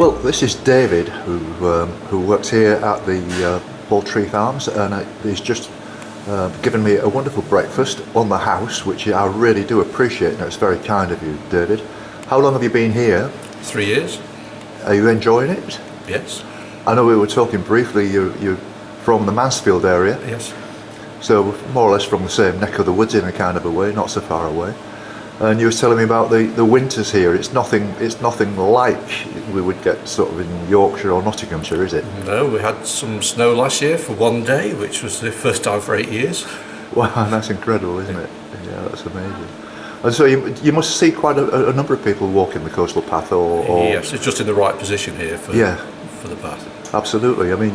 Well, this is David, who works here at the Poltreath Arms, and he's just given me a wonderful breakfast on the house, which I really do appreciate, and it's very kind of you, David. How long have you been here? 3 years. Are you enjoying it? Yes. I know we were talking briefly, you're from the Mansfield area. Yes. So more or less from the same neck of the woods in a kind of a way, not so far away. And you were telling me about the winters here. It's nothing like we would get sort of in Yorkshire or Nottinghamshire, is it? No, we had some snow last year for one day, which was the first time for 8 years. Wow, that's incredible, isn't it? Yeah, that's amazing. And so you must see quite a number of people walking the coastal path, or yes, it's just in the right position here for the path. Absolutely. I mean,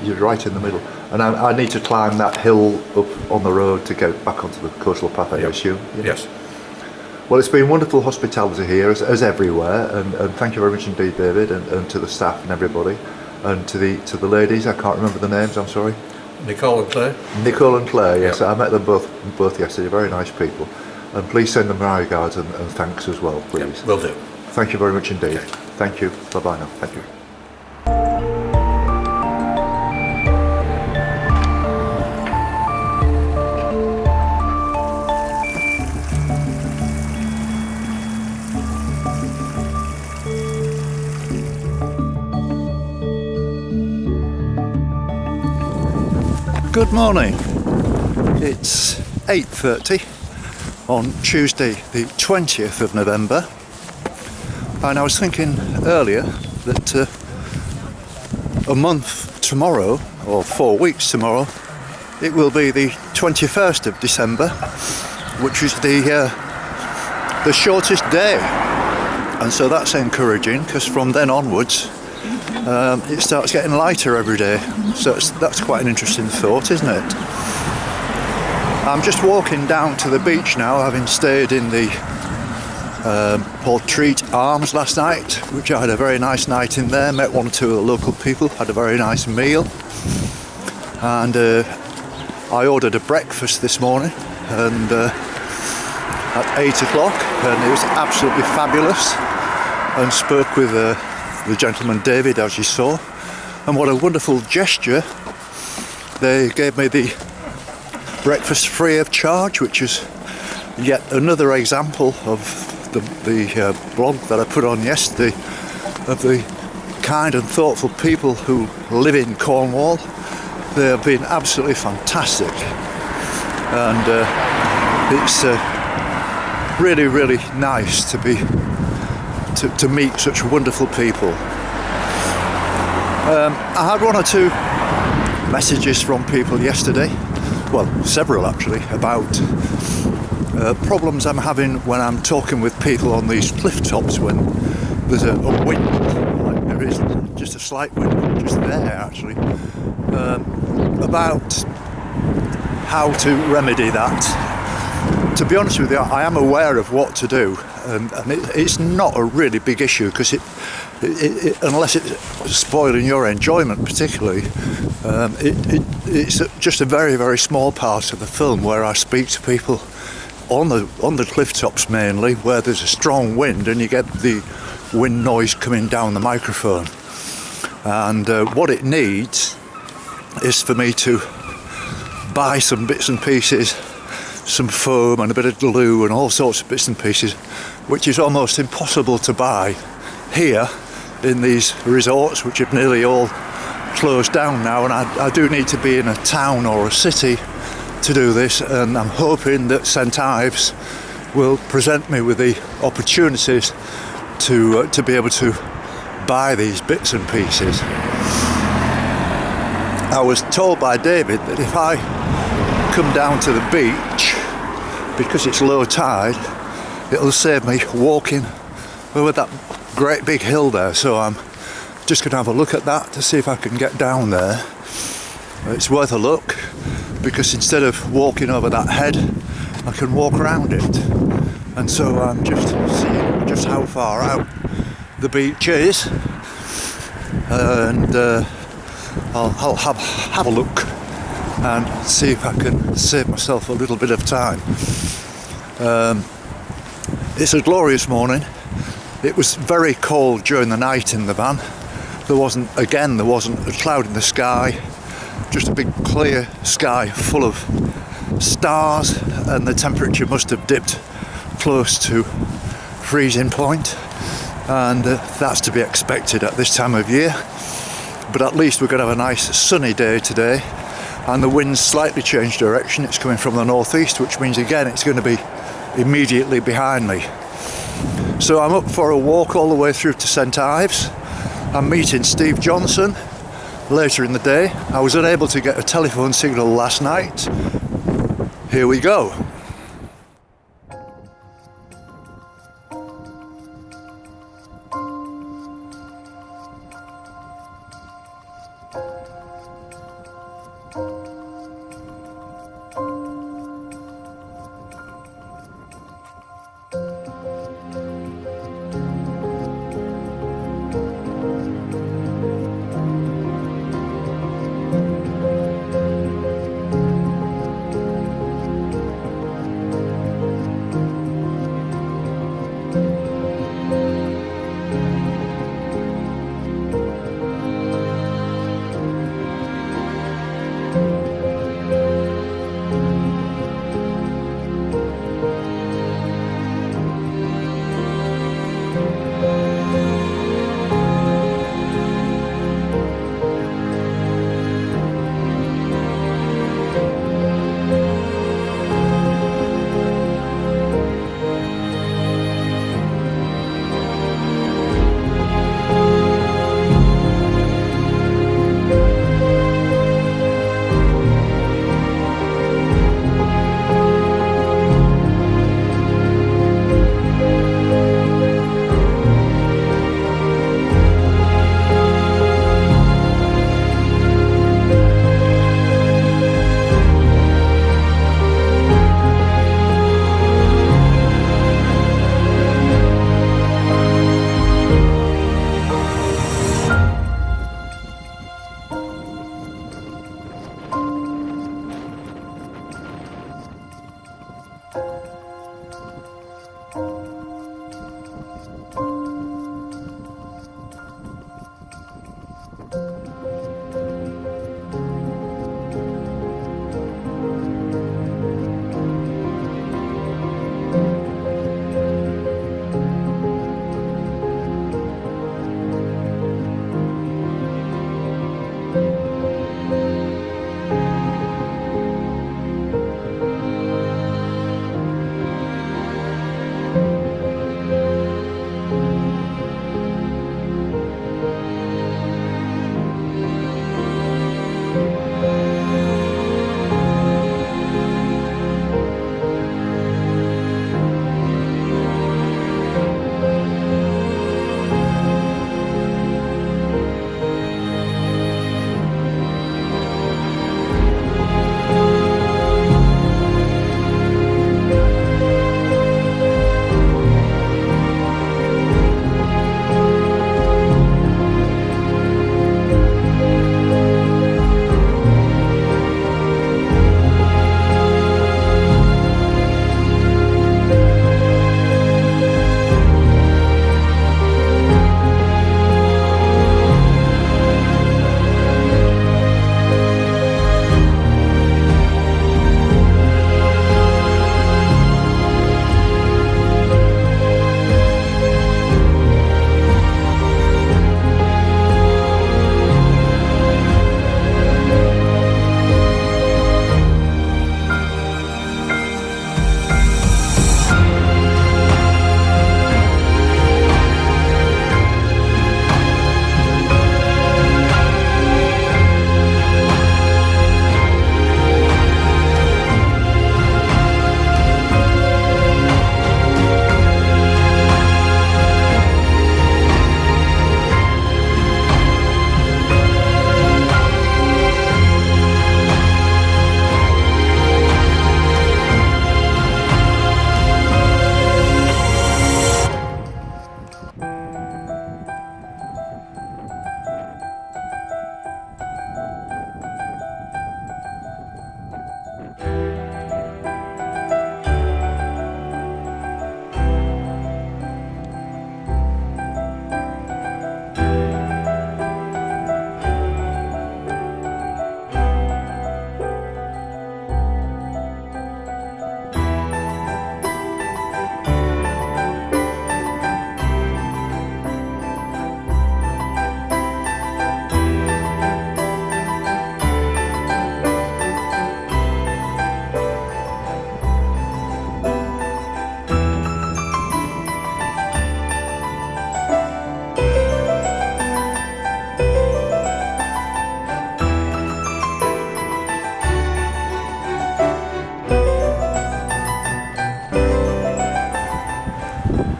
you're right in the middle. And I need to climb that hill up on the road to get back onto the coastal path, I assume. Yeah. Yes. Well, it's been wonderful hospitality here, as everywhere, and thank you very much indeed, David, and to the staff and everybody, and to the ladies. I can't remember the names. I'm sorry. Nicole and Claire. Nicole and Claire. Yes, I met them both yesterday. Very nice people, and please send them my regards and thanks as well, please. Yep, will do. Thank you very much indeed. Okay. Thank you. Bye bye now. Thank you. Good morning. It's 8:30 on Tuesday the 20th of November, and I was thinking earlier that a month tomorrow, or 4 weeks tomorrow, it will be the 21st of December, which is the shortest day, and so that's encouraging, because from then onwards it starts getting lighter every day, so that's quite an interesting thought, isn't it? I'm just walking down to the beach now, having stayed in the Poltreath Arms last night, which I had a very nice night in there, met one or two of the local people, had a very nice meal, and I ordered a breakfast this morning and at 8 o'clock, and it was absolutely fabulous, and spoke with the gentleman David, as you saw, and what a wonderful gesture. They gave me the breakfast free of charge, which is yet another example of the blog that I put on yesterday, of the kind and thoughtful people who live in Cornwall. They have been absolutely fantastic, and it's really, really nice to meet such wonderful people. I had one or two messages from people yesterday, well, several actually, about problems I'm having when I'm talking with people on these cliff tops when there's a wind, like there is just a slight wind just there actually, about how to remedy that. To be honest with you, I am aware of what to do, and it's not a really big issue, because it unless it's spoiling your enjoyment particularly, it's just a very, very small part of the film where I speak to people on the cliff tops mainly, where there's a strong wind and you get the wind noise coming down the microphone, and what it needs is for me to buy some bits and pieces, some foam and a bit of glue and all sorts of bits and pieces, which is almost impossible to buy here in these resorts, which have nearly all closed down now, and I do need to be in a town or a city to do this, and I'm hoping that St Ives will present me with the opportunities to be able to buy these bits and pieces. I was told by David that if I come down to the beach, because it's low tide, it'll save me walking over that great big hill there, so I'm just going to have a look at that to see if I can get down there. It's worth a look, because instead of walking over that head, I can walk around it, and so I'm just seeing just how far out the beach is, and I'll have a look and see if I can save myself a little bit of time. It's a glorious morning. It was very cold during the night in the van. There wasn't a cloud in the sky, just a big clear sky full of stars, and the temperature must have dipped close to freezing point, and that's to be expected at this time of year. But at least we're going to have a nice sunny day today, and the wind's slightly changed direction. It's coming from the northeast, which means again it's going to be immediately behind me. So I'm up for a walk all the way through to St Ives. I'm meeting Steve Johnson later in the day. I was unable to get a telephone signal last night. Here we go.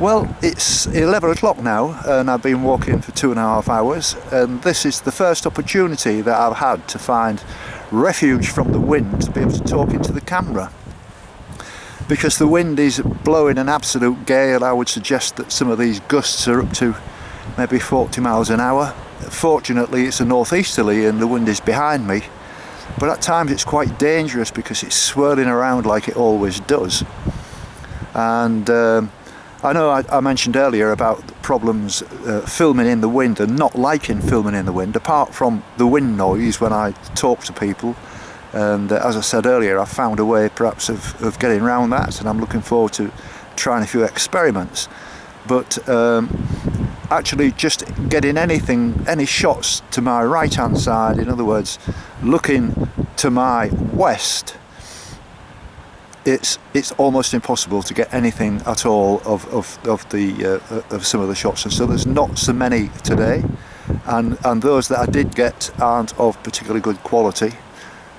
Well, it's 11 o'clock now and I've been walking for 2.5 hours, and this is the first opportunity that I've had to find refuge from the wind to be able to talk into the camera. Because the wind is blowing an absolute gale. I would suggest that some of these gusts are up to maybe 40 miles an hour. Fortunately it's a northeasterly and the wind is behind me, but at times it's quite dangerous because it's swirling around like it always does. And I know I mentioned earlier about the problems filming in the wind and not liking filming in the wind, apart from the wind noise when I talk to people. And as I said earlier, I found a way perhaps of getting around that, and I'm looking forward to trying a few experiments. But actually just getting any shots to my right hand side, in other words looking to my west, it's almost impossible to get anything at all of some of the shots, and so there's not so many today, and those that I did get aren't of particularly good quality,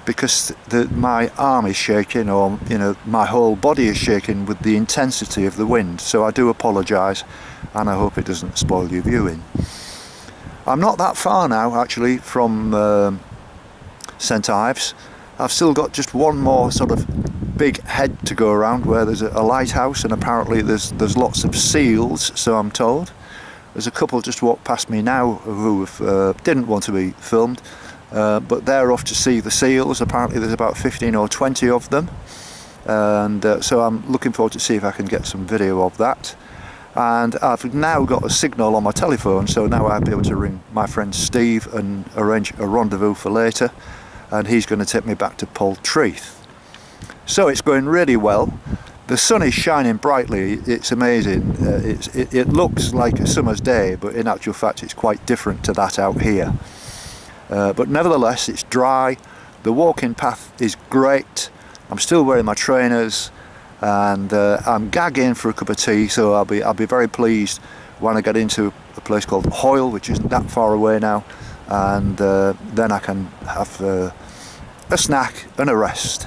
because my arm is shaking, or my whole body is shaking with the intensity of the wind. So I do apologise, and I hope it doesn't spoil your viewing. I'm not that far now actually from St Ives. I've still got just one more sort of big head to go around where there's a lighthouse, and apparently there's lots of seals, so I'm told. There's a couple just walked past me now who didn't want to be filmed, but they're off to see the seals. Apparently there's about 15 or 20 of them, and so I'm looking forward to see if I can get some video of that. And I've now got a signal on my telephone, so now I'll be able to ring my friend Steve and arrange a rendezvous for later, and he's going to take me back to Poltreath. So it's going really well. The sun is shining brightly. It's amazing. It looks like a summer's day, but in actual fact it's quite different to that out here. But nevertheless it's dry. The walking path is great. I'm still wearing my trainers, and I'm gagging for a cup of tea, so I'll be very pleased when I get into a place called Hayle, which isn't that far away now, and then I can have a snack and a rest.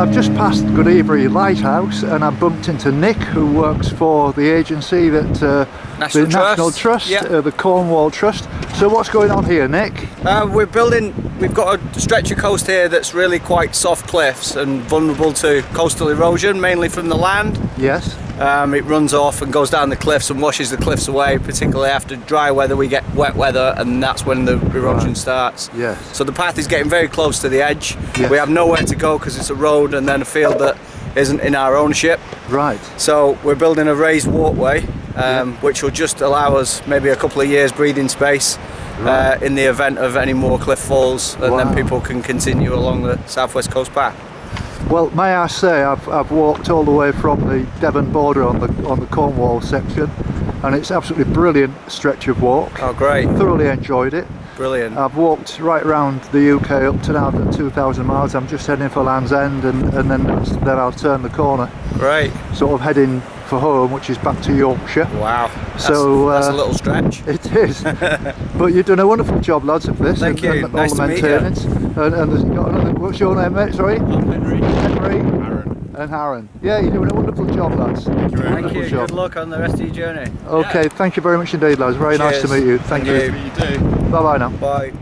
I've just passed Goodivry Lighthouse and I bumped into Nick, who works for the agency that the National Trust, the Cornwall Trust. So what's going on here, Nick? We've got a stretch of coast here that's really quite soft cliffs and vulnerable to coastal erosion, mainly from the land. Yes. It runs off and goes down the cliffs and washes the cliffs away, particularly after dry weather. We get wet weather and that's when the erosion starts. Yes. So the path is getting very close to the edge. Yes. We have nowhere to go because it's a road and then a field that isn't in our ownership. Right. So we're building a raised walkway, which will just allow us maybe a couple of years breathing space in the event of any more cliff falls, and then people can continue along the southwest coast path. Well, may I say, I've walked all the way from the Devon border on the Cornwall section, and it's absolutely brilliant stretch of walk. Oh, great! Thoroughly enjoyed it. Brilliant. I've walked right around the UK up to now 2,000 miles. I'm just heading for Land's End, and then I'll turn the corner. Great. Sort of heading for home, which is back to Yorkshire. Wow. So that's a little stretch. It is. But you've done a wonderful job, lads, of this. Thank you. And Nice all the to meet you. maintenance. And there's got another. What's your name, mate? Sorry. I'm Henry. Henry. Aaron. And Aaron. Yeah, you're doing a wonderful job, lads. Thank you very much. Thank you. job. Good luck on the rest of your journey. Okay, thank you very much indeed, lads. Very nice to Cheers. meet you. Thank you. Nice to meet you too. Bye bye now. Bye.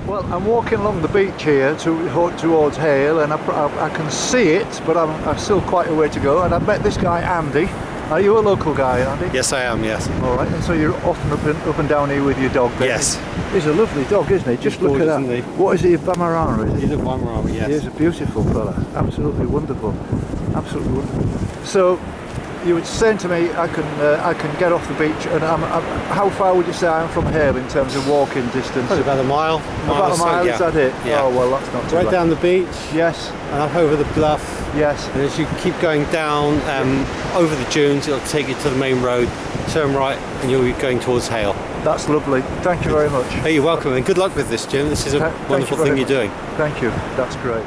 Well, I'm walking along the beach here towards Hayle, and I can see it, but I'm still quite a way to go. And I met this guy Andy. Are you a local guy, Andy? Yes, I am, yes. All right, and so you're often up and down here with your dog then? Yes. He's a lovely dog, isn't he? Just look at that. Isn't he? What is he, a Bamarana, is he? He's a Weimaraner, yes. He is a beautiful fella. Absolutely wonderful. Absolutely wonderful. So, you were saying to me I can get off the beach, and how far would you say I am from Hayle in terms of walking distance? Probably about a mile. About a mile, yeah. is that it? Yeah. Oh well, that's not too Right bad. down the beach, Yes, and up over the bluff, yes. and as you keep going down over the dunes, it'll take you to the main road, turn right, and you'll be going towards Hayle. That's lovely. Thank you very much. Hey, you're welcome, and good luck with this, Jim. This is a Thank you wonderful very thing you're much. doing. Thank you. That's great.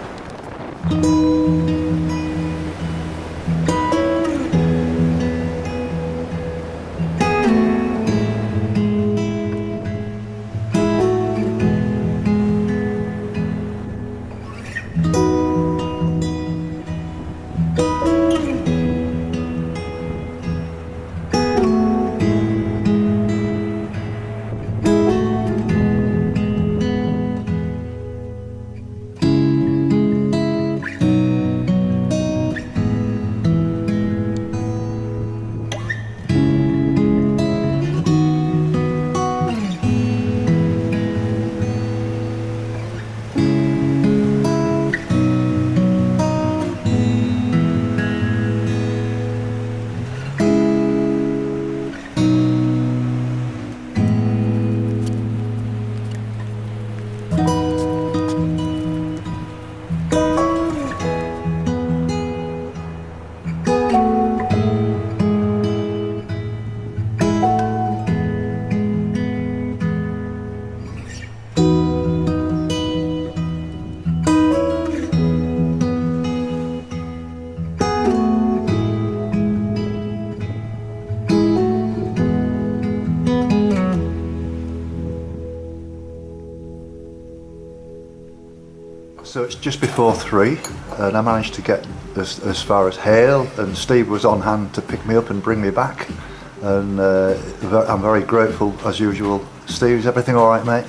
So it's just before 3, and I managed to get as far as Hayle, and Steve was on hand to pick me up and bring me back, and I'm very grateful as usual. Steve, is everything all right, mate?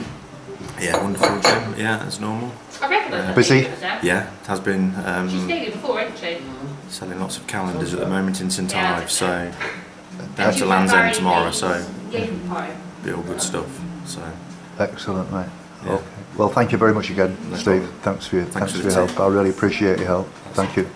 Yeah, wonderful, Jim. Yeah, as normal. I recognise Busy? Yeah, it has been. She's stayed here before, hasn't she? Selling lots of calendars at the moment in St Yeah. Ives, so down to Land's End tomorrow, so Party. be all good stuff. So Excellent, mate. Yeah. Okay. Well, thank you very much again, No Steve. problem. Thanks for your Thanks for help. the tip. I really appreciate your help. Thank you.